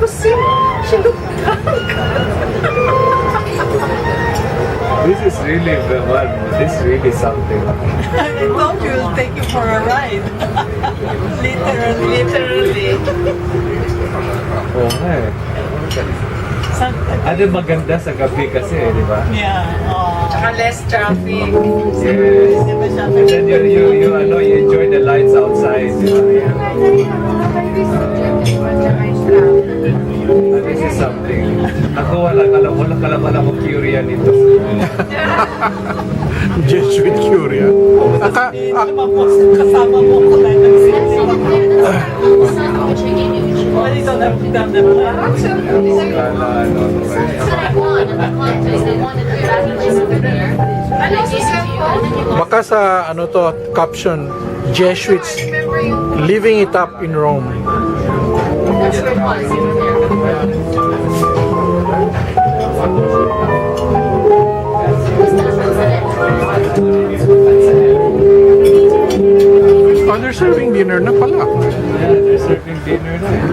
was sick. She looked drunk. This is really the one. This is really something. I thought you will take you for a ride. Literally. Oo nga eh. Ano maganda sa gabi kasi, di ba? Yeah. Tsaka less traffic. Yes. And then you enjoy the lights outside, di ba? This is something. Ako wala ako curious nito. Jesuit Curia. Kasama mo ko na nagsisimula. Wala ito na Baka sa ano to, caption, Jesuits living it up in Rome. Oh, they're serving dinner na pala. Yeah, they're serving dinner na eh.